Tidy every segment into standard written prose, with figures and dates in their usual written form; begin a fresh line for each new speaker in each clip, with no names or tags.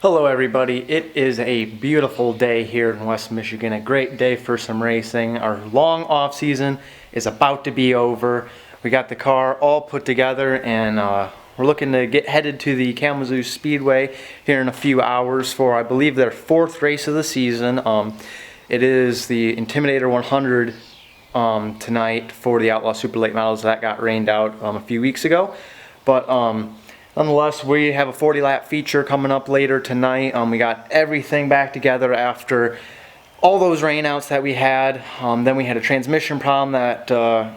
Hello everybody, it is a beautiful day here in West Michigan, a great day for some racing. Our long off season is about to be over. We got the car all put together and we're looking to get headed to the Kalamazoo Speedway here in a few hours for, I believe, their fourth race of the season. It is the Intimidator 100 tonight for the Outlaw Super Late Models that got rained out a few weeks ago. But nonetheless, we have a 40-lap feature coming up later tonight. We got everything back together after all those rainouts that we had. Then we had a transmission problem that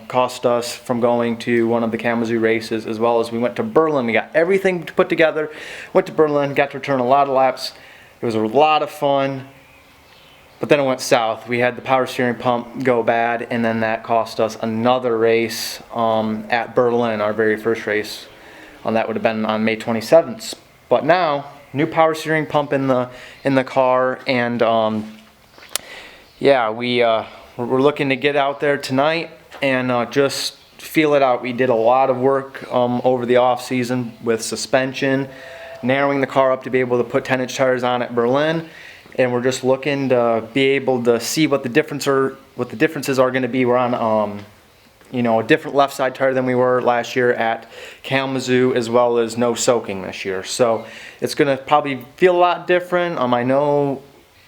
cost us from going to one of the Kalamazoo races, as well as we went to Berlin. We got everything put together, went to Berlin, got to return a lot of laps. It was a lot of fun, but then it went south. We had the power steering pump go bad, and then that cost us another race at Berlin, our very first race. That would have been on May 27th. But now, new power steering pump in the car, and yeah, we're looking to get out there tonight and just feel it out. We did a lot of work over the off season with suspension, narrowing the car up to be able to put 10-inch tires on at Berlin, and we're just looking to be able to see what the differences are going to be. We're on a different left side tire than we were last year at Kalamazoo, as well as no soaking this year. So it's going to probably feel a lot different. I know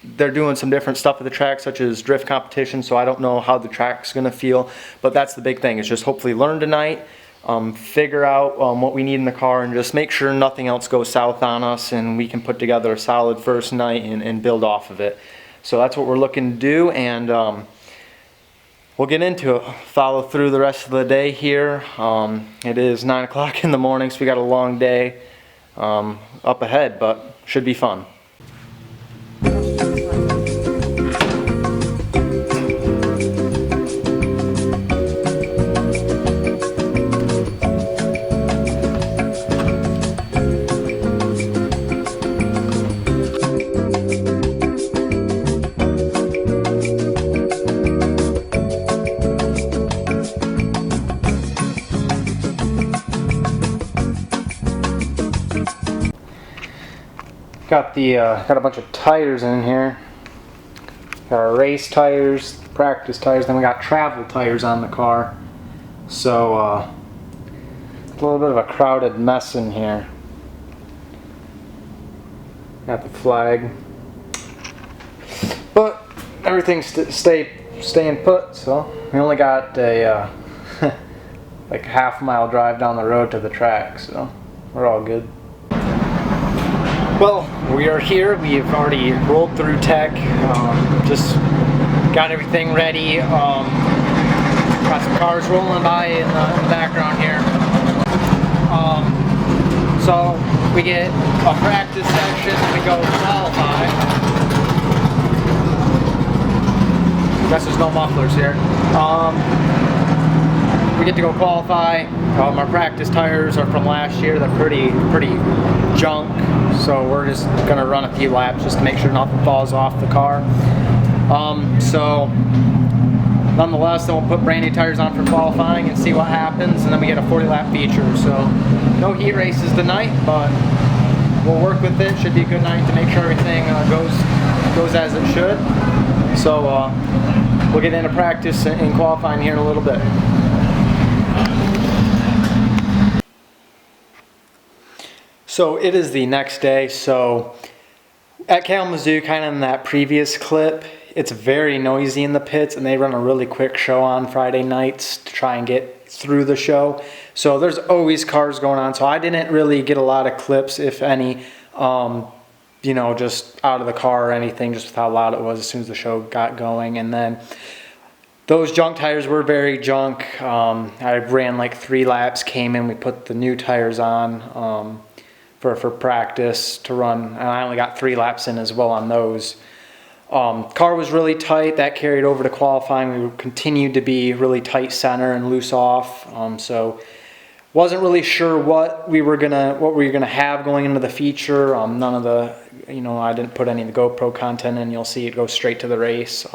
they're doing some different stuff at the track, such as drift competition, so I don't know how the track's going to feel. But that's the big thing, is just hopefully learn tonight, figure out what we need in the car, and just make sure nothing else goes south on us, and we can put together a solid first night and build off of it. So that's what we're looking to do, and we'll get into it, follow through the rest of the day here. It is 9 o'clock in the morning, so we got a long day up ahead, but should be fun. Got a bunch of tires in here. Got our race tires, practice tires, then we got travel tires on the car. So it's a little bit of a crowded mess in here. Got the flag, but everything's staying put. So we only got a like half-mile drive down the road to the track, so we're all good. Well, we are here. We've already rolled through tech, just got everything ready. Got some cars rolling by in the background here. So we get a practice section and we go qualify. Guess there's no mufflers here. We get to go qualify. Our practice tires are from last year. They're pretty junk, so we're just gonna run a few laps just to make sure nothing falls off the car. So nonetheless, then we'll put brand new tires on for qualifying and see what happens, and then we get a 40-lap feature. So no heat races tonight, but we'll work with it. Should be a good night to make sure everything goes as it should. So we'll get into practice and qualifying here in a little bit. So it is the next day. So at Kalamazoo, kind of in that previous clip, it's very noisy in the pits, and they run a really quick show on Friday nights to try and get through the show. So there's always cars going on. So I didn't really get a lot of clips, if any, just out of the car or anything, just with how loud it was as soon as the show got going. And then those junk tires were very junk. I ran like 3 laps, came in, we put the new tires on for practice to run, and I only got 3 laps in as well on those. Car was really tight. That carried over to qualifying. We continued to be really tight center and loose off. So wasn't really sure what we were gonna have going into the feature. None of the, I didn't put any of the GoPro content in. You'll see it go straight to the race.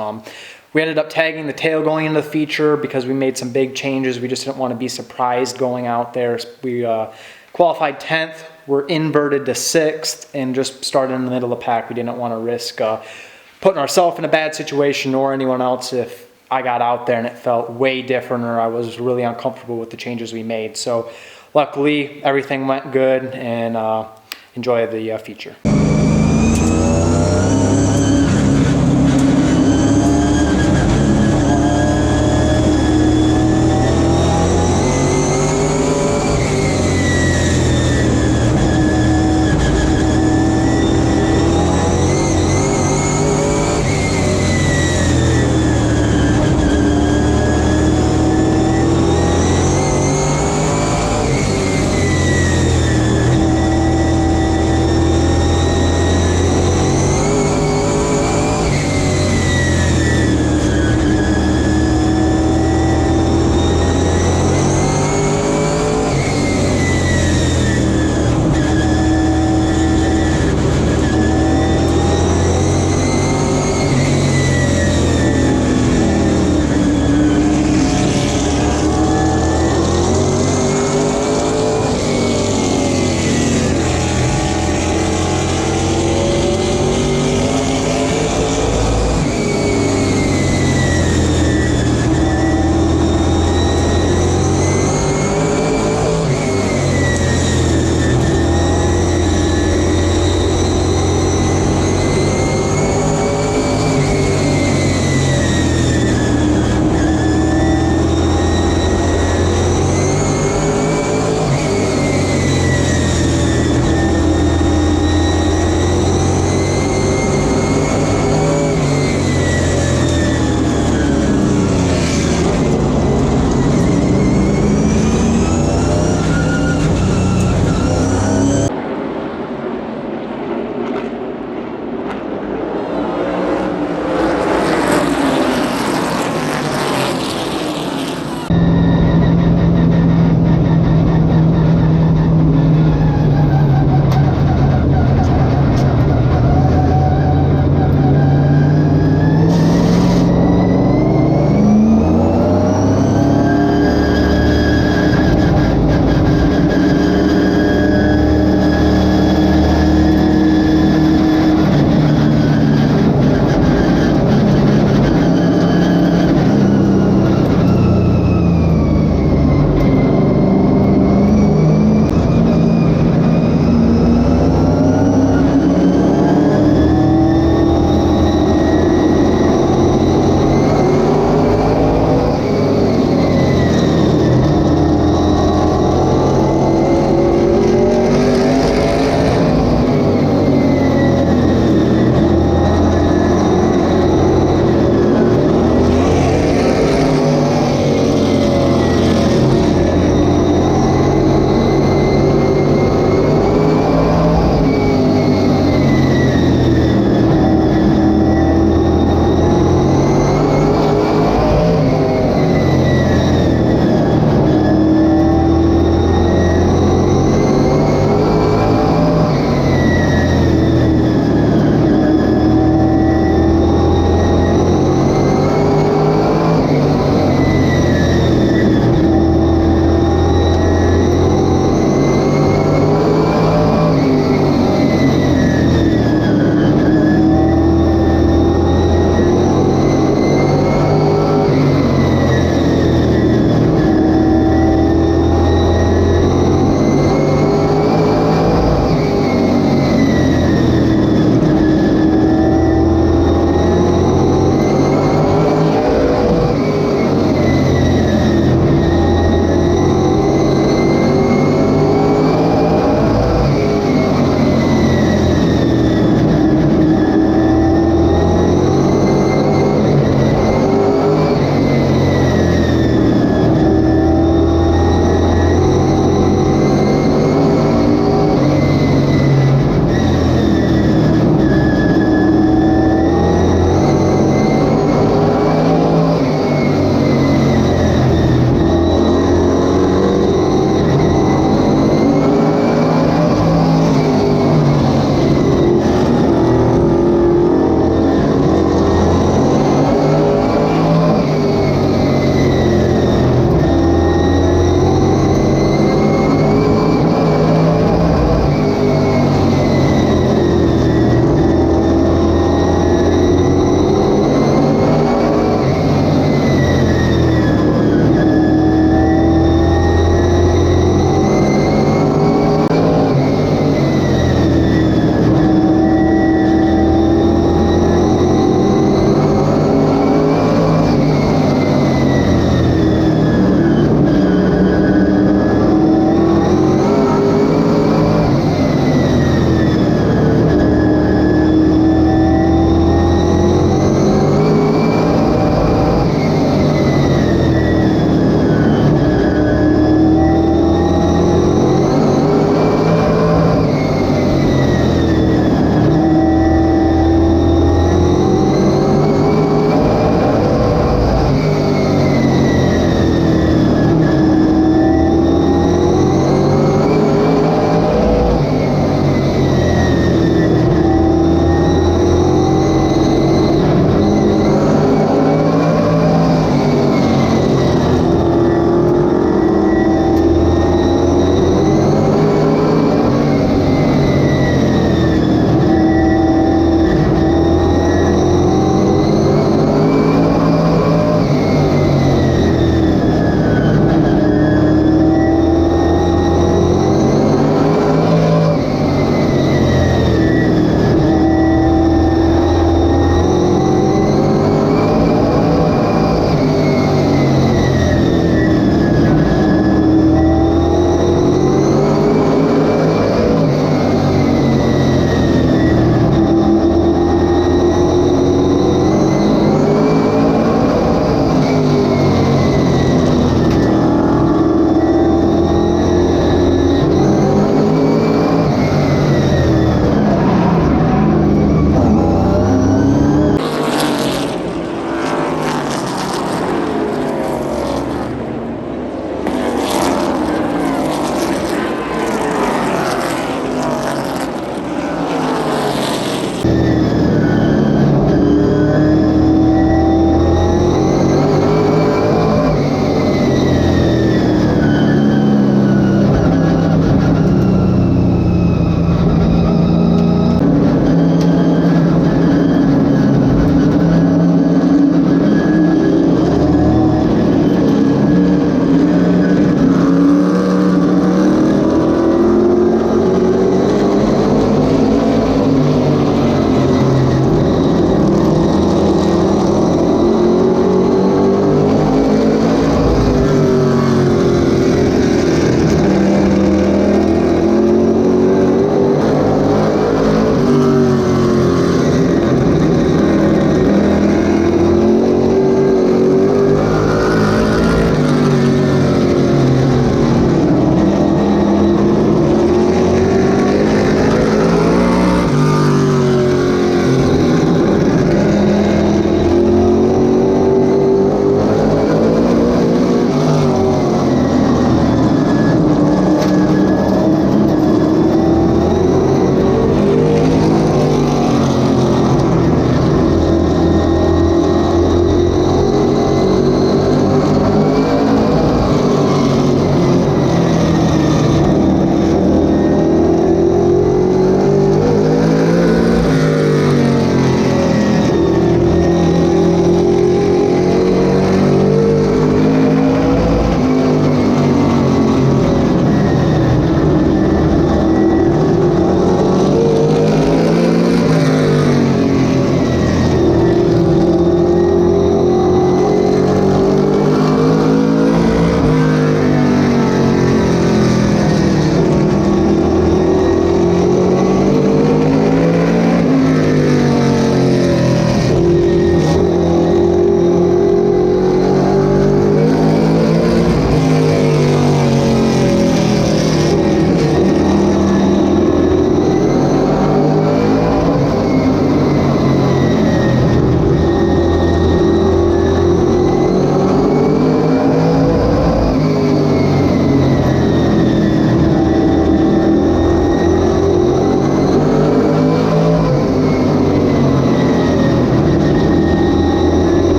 We ended up tagging the tail going into the feature because we made some big changes. We just didn't want to be surprised going out there. We qualified 10th were inverted to 6th and just started in the middle of the pack. We didn't want to risk putting ourselves in a bad situation or anyone else if I got out there and it felt way different or I was really uncomfortable with the changes we made. So luckily everything went good, and enjoy the feature.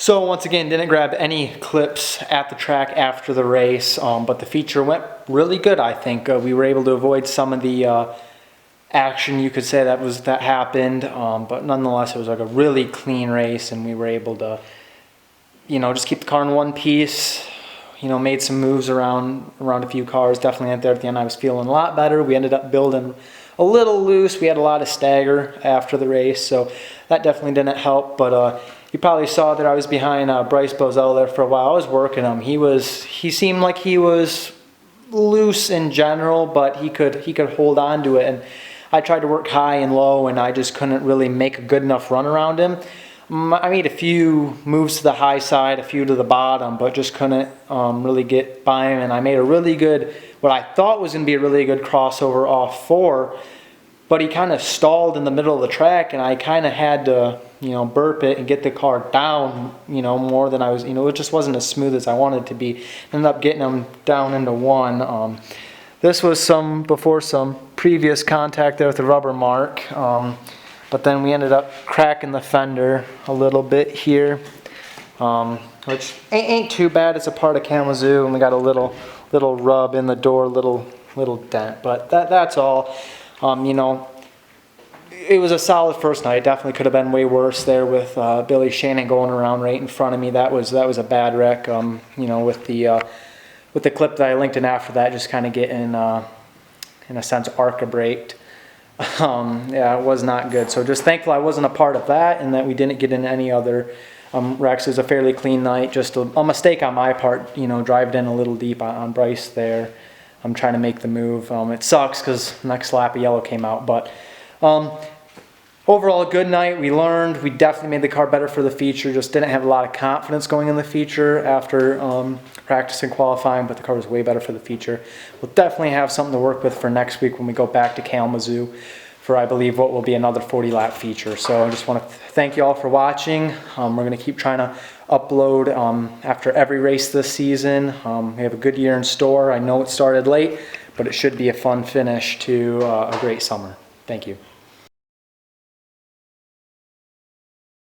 So once again, didn't grab any clips at the track after the race, but the feature went really good, I think. We were able to avoid some of the action, you could say, that happened, but nonetheless, it was like a really clean race, and we were able to, just keep the car in one piece. Made some moves around a few cars. Definitely at the end, I was feeling a lot better. We ended up building a little loose. We had a lot of stagger after the race, so that definitely didn't help. But you probably saw that I was behind Bryce Bozell there for a while. I was working him. He seemed like he was loose in general, but he could hold on to it. And I tried to work high and low, and I just couldn't really make a good enough run around him. I made a few moves to the high side, a few to the bottom, but just couldn't really get by him. And I made a really good, what I thought was going to be a really good crossover off 4, but he kind of stalled in the middle of the track, and I kind of had to, burp it and get the car down, more than I was, it just wasn't as smooth as I wanted it to be. Ended up getting him down into 1. This was before some previous contact there with the rubber mark. But then we ended up cracking the fender a little bit here, which ain't too bad. It's a part of Kalamazoo, and we got a little rub in the door, little dent. But that's all. It was a solid first night. It definitely could have been way worse there with Billy Shannon going around right in front of me. That was a bad wreck. With the clip that I linked in after that, just kind of getting in a sense ARCA braked. Yeah, it was not good. So just thankful I wasn't a part of that, and that we didn't get in any other wrecks. It was a fairly clean night. Just a mistake on my part, driving in a little deep on Bryce there. I'm trying to make the move. It sucks because next lap a yellow came out, but overall a good night. We learned. We definitely made the car better for the feature. Just didn't have a lot of confidence going in the feature after practicing qualifying, but the car was way better for the feature. We'll definitely have something to work with for next week when we go back to Kalamazoo for, I believe, what will be another 40-lap feature. So I just want to thank you all for watching. We're going to keep trying to upload after every race this season. We have a good year in store. I know it started late, but it should be a fun finish to a great summer. Thank you.